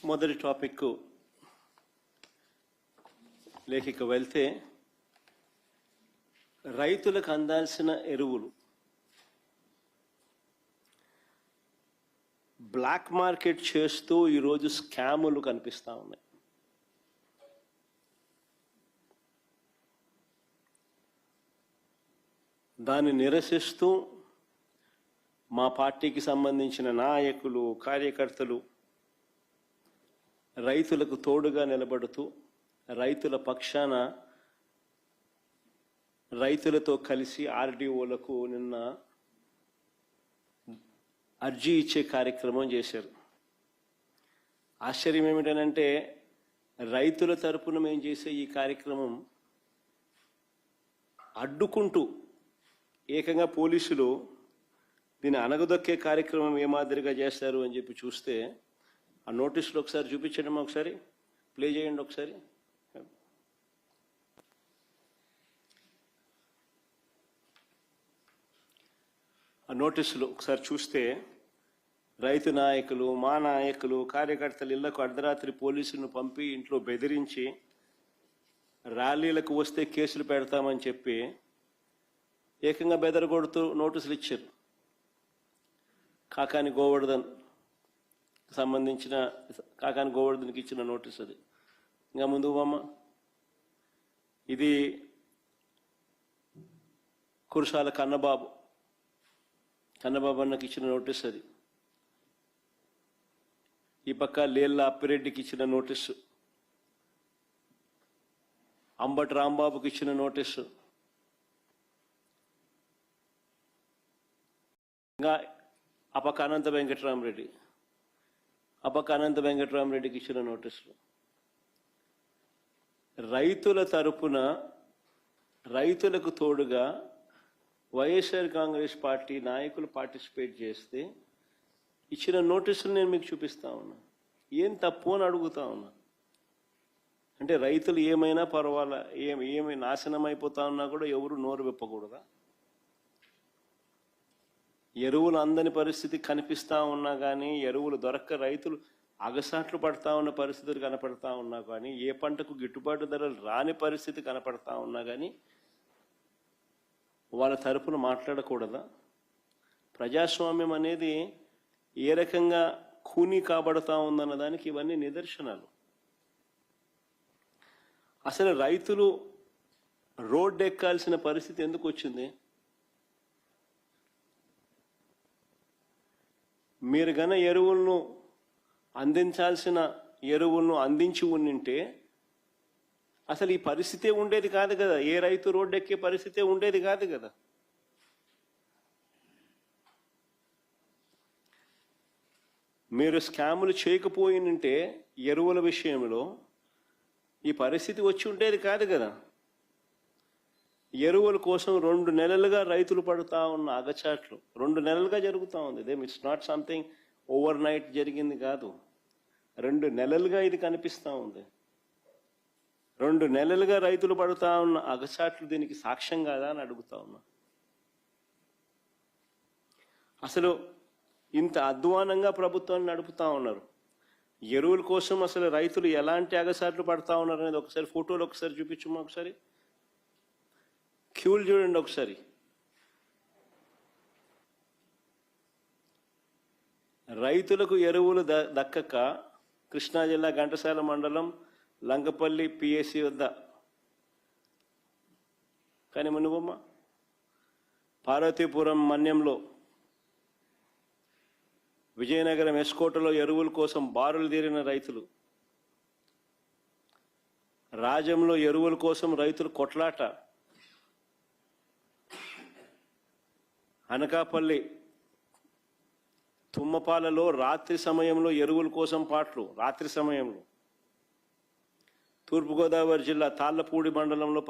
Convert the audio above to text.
మొదటి టాపిక్ లేఖిక వెళ్తే రైతులకు అందాల్సిన ఎరువులు బ్లాక్ మార్కెట్ చేస్తూ ఈరోజు స్కాములు కనిపిస్తూ ఉన్నాయి. దాన్ని నిరసిస్తూ మా పార్టీకి సంబంధించిన నాయకులు కార్యకర్తలు రైతులకు తోడుగా నిలబడుతూ రైతుల పక్షాన రైతులతో కలిసి ఆర్డీఓలకు నిన్న అర్జీ ఇచ్చే కార్యక్రమం చేశారు. ఆశ్చర్యం ఏమిటనంటే రైతుల తరపున మేము చేసే ఈ కార్యక్రమం అడ్డుకుంటూ ఏకంగా పోలీసులు దీన్ని అనగదొక్కే కార్యక్రమం ఏ మాదిరిగా చేస్తారు అని చెప్పి చూస్తే ఆ నోటీసులు ఒకసారి చూపించండి, ఒకసారి ప్లే చేయండి. ఒకసారి ఆ నోటీసులు ఒకసారి చూస్తే రైతు నాయకులు మా నాయకులు కార్యకర్తలు ఇళ్లకు అర్ధరాత్రి పోలీసులను పంపి ఇంట్లో బెదిరించి ర్యాలీలకు వస్తే కేసులు పెడతామని చెప్పి ఏకంగా బెదరగొడుతూ నోటీసులు ఇచ్చారు. కాకాని గోవర్ధన్ సంబంధించిన కాకాని గోవర్ధన్కి ఇచ్చిన నోటీస్ అది. ఇంకా ముందు అమ్మ ఇది కురసాల కన్నబాబు అన్నకి ఇచ్చిన నోటీస్ అది. ఈ పక్క లేళ్ళ అప్పిరెడ్డికి ఇచ్చిన నోటీసు, అంబటి రాంబాబుకి ఇచ్చిన నోటీసు, ఇంకా ఆ పక్క అనంత వెంకటరామరెడ్డికి ఇచ్చిన నోటీసులు. రైతుల తరపున రైతులకు తోడుగా వైఎస్ఆర్ కాంగ్రెస్ పార్టీ నాయకులు పార్టిసిపేట్ చేస్తే ఇచ్చిన నోటీసులు నేను మీకు చూపిస్తా ఉన్నా. ఏం తప్పు అని అడుగుతా ఉన్నా. అంటే రైతులు ఏమైనా పర్వాలా, ఏమి నాశనం అయిపోతా ఉన్నా కూడా ఎవరు నోరు విప్పకూడదా? ఎరువులు అందని పరిస్థితి కనిపిస్తూ ఉన్నా కానీ, ఎరువులు దొరక్క రైతులు అగసాట్లు పడతా ఉన్న పరిస్థితులు కనపడతా ఉన్నా కానీ, ఏ పంటకు గిట్టుబాటు ధరలు రాని పరిస్థితి కనపడతా ఉన్నా కానీ వాళ్ళ తరపున మాట్లాడకూడదా? ప్రజాస్వామ్యం అనేది ఏ రకంగా ఖూనీ కాబడతా ఉందన్న దానికి ఇవన్నీ నిదర్శనాలు. అసలు రైతులు రోడ్డు ఎక్కాల్సిన పరిస్థితి ఎందుకు వచ్చింది? మీరు గన ఎరువులను అందించాల్సిన ఎరువులను అందించి ఉండింటే అసలు ఈ పరిస్థితే ఉండేది కాదు కదా. ఏ రైతు రోడ్డు ఎక్కే పరిస్థితే ఉండేది కాదు కదా. మీరు స్కాములు చేయకపోయినంటే ఎరువుల విషయంలో ఈ పరిస్థితి వచ్చి ఉండేది కాదు కదా. ఎరువుల కోసం 2 నెలలుగా రైతులు పడుతూ ఉన్న అగచాట్లు 2 నెలలుగా జరుగుతూ ఉంది. It's not something over night జరిగింది కాదు. 2 నెలలుగా ఇది కనిపిస్తూ ఉంది. 2 నెలలుగా రైతులు పడుతూ ఉన్న అగచాట్లు దీనికి సాక్ష్యం కాదా అని అడుగుతా ఉన్నా. అసలు ఇంత అధ్వానంగా ప్రభుత్వాన్ని నడుపుతా ఉన్నారు. ఎరువుల కోసం అసలు రైతులు ఎలాంటి అగచాట్లు పడతా ఉన్నారు అనేది ఒకసారి ఫోటోలు ఒకసారి చూపించమ్మా. ఒకసారి క్యూలు చూడండి ఒకసారి. రైతులకు ఎరువులు దక్కక కృష్ణా జిల్లా ఘంటసాల మండలం లంకపల్లి పిఎస్సి వద్ద కానీ మునుబొమ్మ పార్వతీపురం మన్యంలో విజయనగరం ఎస్కోటలో ఎరువుల కోసం బారులు తీరిన రైతులు, రాజంలో ఎరువుల కోసం రైతులు కొట్లాట, అనకాపల్లి తుమ్మపాలలో రాత్రి సమయంలో ఎరువుల కోసం పాటలు, రాత్రి సమయంలో తూర్పుగోదావరి జిల్లా తాళ్లపూడి మండలంలో